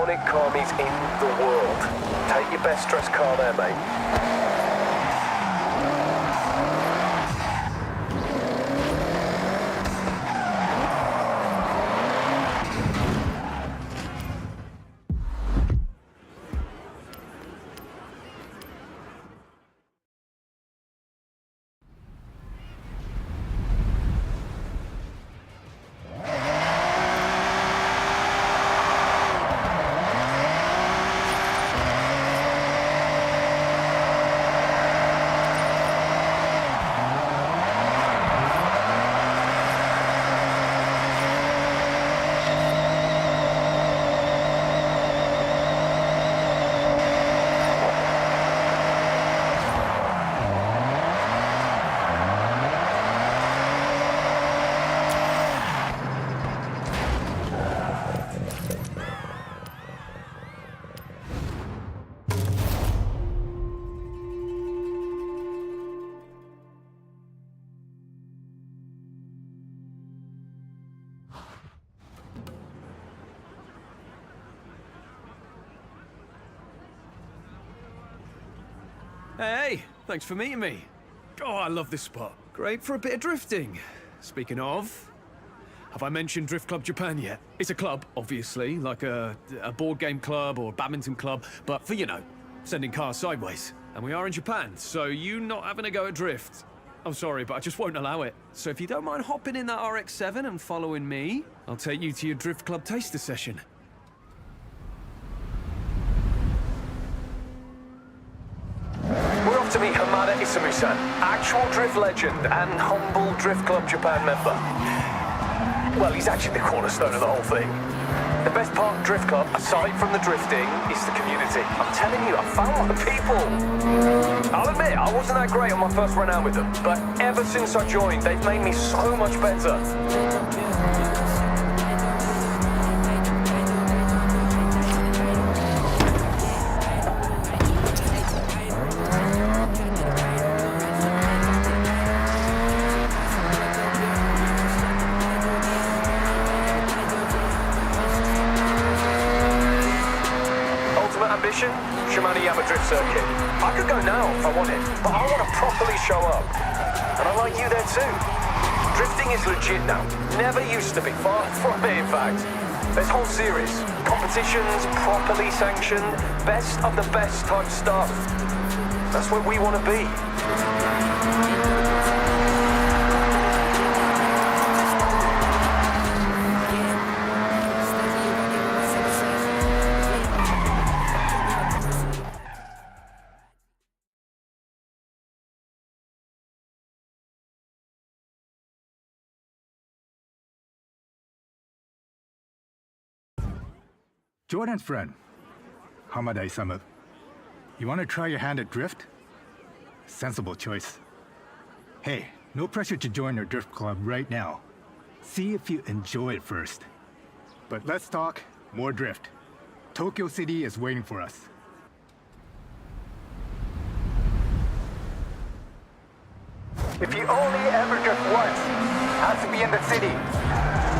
iconic car meet in the world. Take your best dressed car there, mate. Hey, thanks for meeting me. Oh, I love this spot. Great for a bit of drifting. Speaking of, have I mentioned Drift Club Japan yet? It's a club, obviously, like a board game club or a badminton club, but for, you know, sending cars sideways. And we are in Japan, so you not having a go at drift. I'm sorry, but I just won't allow it. So if you don't mind hopping in that RX-7 and following me, I'll take you to your Drift Club taster session. We're off to meet Hamada Isamu-san, actual drift legend and humble Drift Club Japan member. Well, he's actually the cornerstone of the whole thing. The best part of Drift Club, aside from the drifting, is the community. I'm telling you, I found my people. I'll admit, I wasn't that great on my first run out with them, but ever since I joined, they've made me so much better. Shimano-Yama Drift Circuit. I could go now if I wanted, but I want to properly show up. And I like you there too. Drifting is legit now. Never used to be. Far from it, in fact. There's whole series. Competitions, properly sanctioned, best of the best type stuff. That's where we want to be. Jordan's friend, Hamada Isamu. You want to try your hand at drift? Sensible choice. Hey, no pressure to join our drift club right now. See if you enjoy it first. But let's talk more drift. Tokyo City is waiting for us. If you only ever drift once, has to be in the city.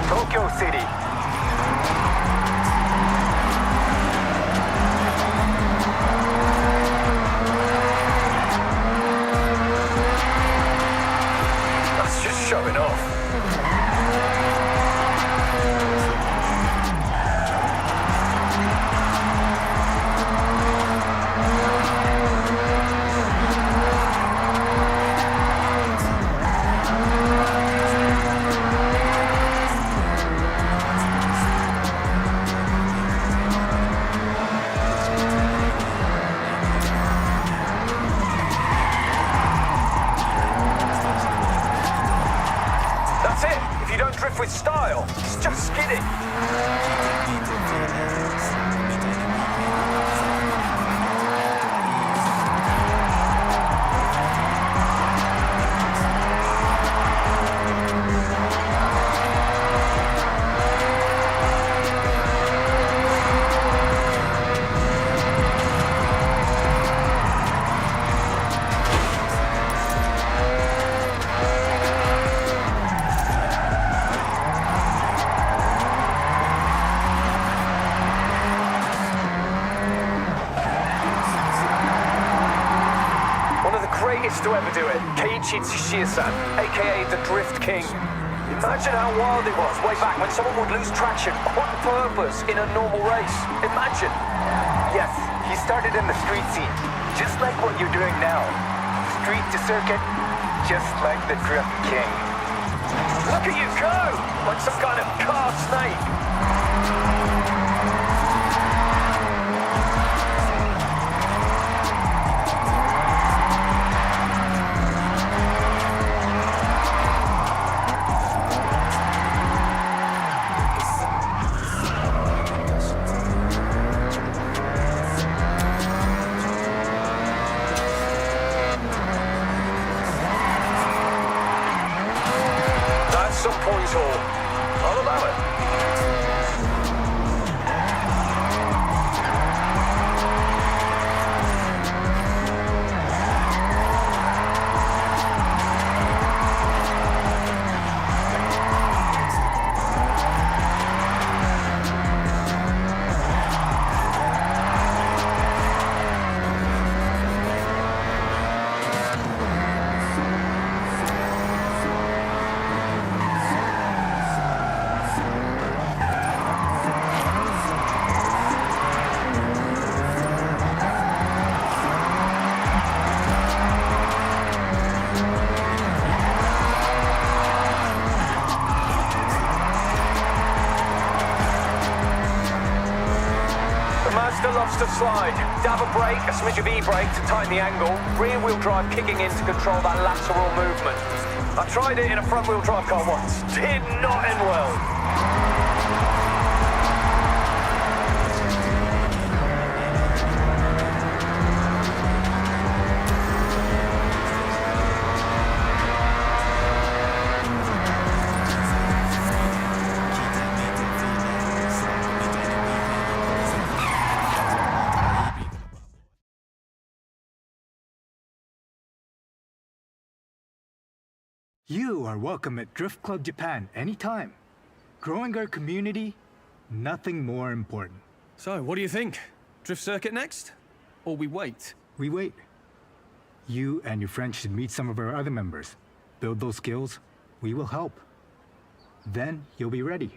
Tokyo City. Showing off. With style, it's just skidding. greatest to ever do it, Keiichi Tsuchiya-san, aka the Drift King. Imagine how wild it was way back when someone would lose traction on purpose in a normal race. Imagine. Yes, he started in the street scene, just like what you're doing now. Street to circuit, just like the Drift King. Look at you go! Like some kind of car snake. Some points all. I'll allow it. Mazda loves to slide. Dab a brake, a smidge of e-brake to tighten the angle. Rear-wheel drive kicking in to control that lateral movement. I tried it in a front-wheel drive car once. Did not end well. You are welcome at Drift Club Japan anytime. Growing our community, nothing more important. So, what do you think? Drift circuit next? Or we wait? We wait. You and your friends should meet some of our other members. Build those skills, we will help. Then you'll be ready.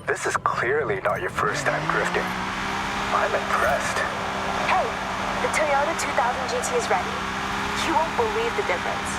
This is clearly not your first time drifting. I'm impressed. Hey, the Toyota 2000 GT is ready. You won't believe the difference.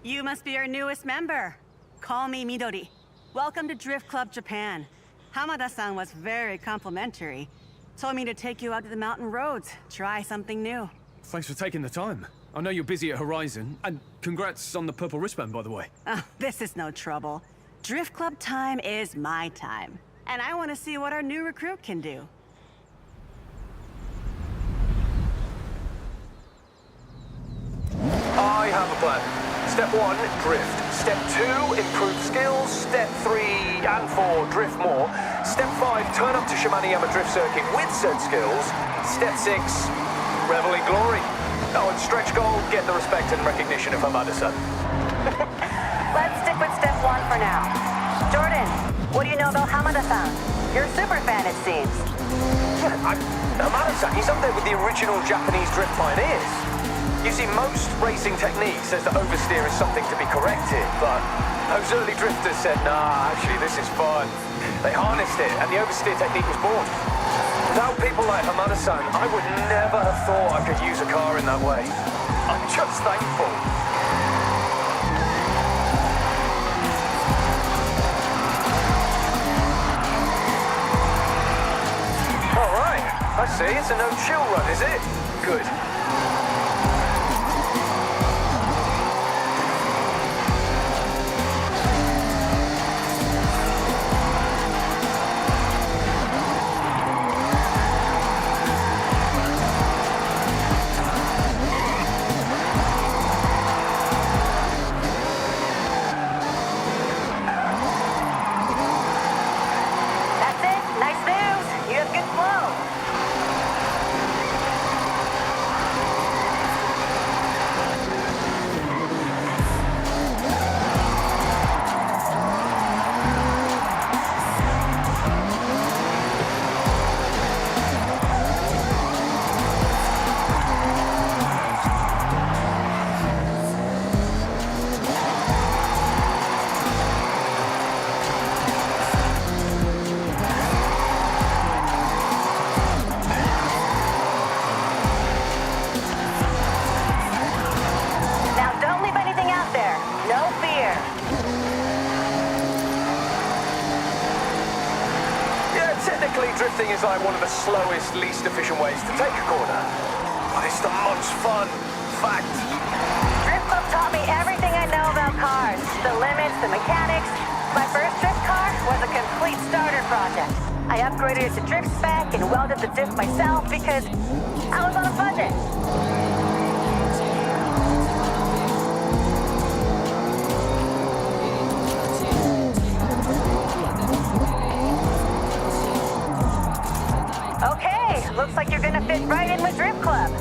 You must be our newest member. Call me Midori. Welcome to Drift Club Japan. Hamada-san was very complimentary. Told me to take you out to the mountain roads, try something new. Thanks for taking the time. I know you're busy at Horizon, and congrats on the purple wristband, by the way. Oh, this is no trouble. Drift Club time is my time. And I want to see what our new recruit can do. I have a plan. Step 1, drift. Step 2, improve skills. Step 3 and 4, drift more. Step 5, turn up to Shimane-Yama drift circuit with said skills. Step 6, revel in glory. Oh, and stretch goal, get the respect and recognition of Hamada-san. Let's stick with step 1 for now. Jordan, what do you know about Hamada-san? You're a super fan, it seems. Yeah, Hamada-san, he's up there with the original Japanese drift pioneers. You see, most racing technique says that oversteer is something to be corrected, but those early drifters said, nah, actually, this is fun. They harnessed it, and the oversteer technique was born. Without people like Hamada-san, I would never have thought I could use a car in that way. I'm just thankful. All right, I see. It's a no-chill run, is it? Good. Drifting is like one of the slowest, least efficient ways to take a corner. But it's the most fun. Fact. Drift Club taught me everything I know about cars. The limits, the mechanics. My first drift car was a complete starter project. I upgraded it to drift spec and welded the diff myself because I was on a budget. Okay, looks like you're gonna fit right in with Drift Club.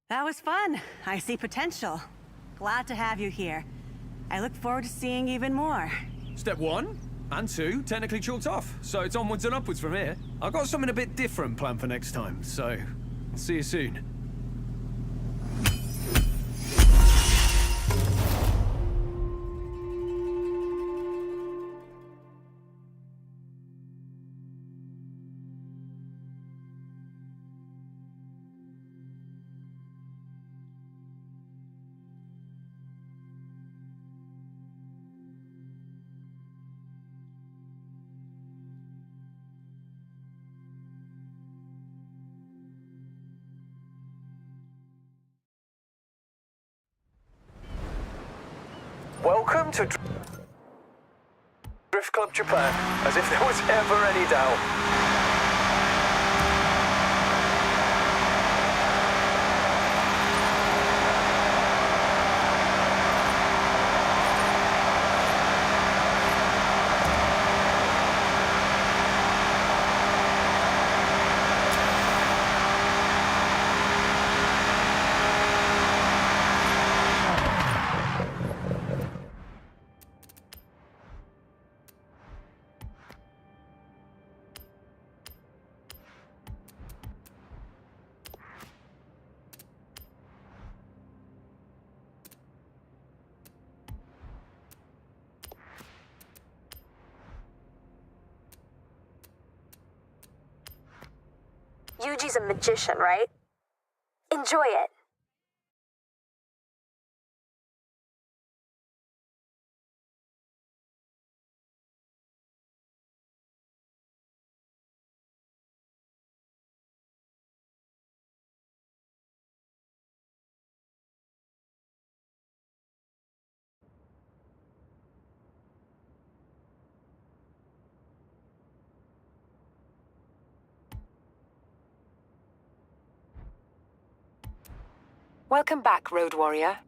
That was fun. I see potential. Glad to have you here. I look forward to seeing even more. Step 1 and 2 technically chalked off, so it's onwards and upwards from here. I've got something a bit different planned for next time, so I'll see you soon. Welcome to Drift Club Japan, as if there was ever any doubt. Yuji's a magician, right? Enjoy it. Welcome back, Road Warrior.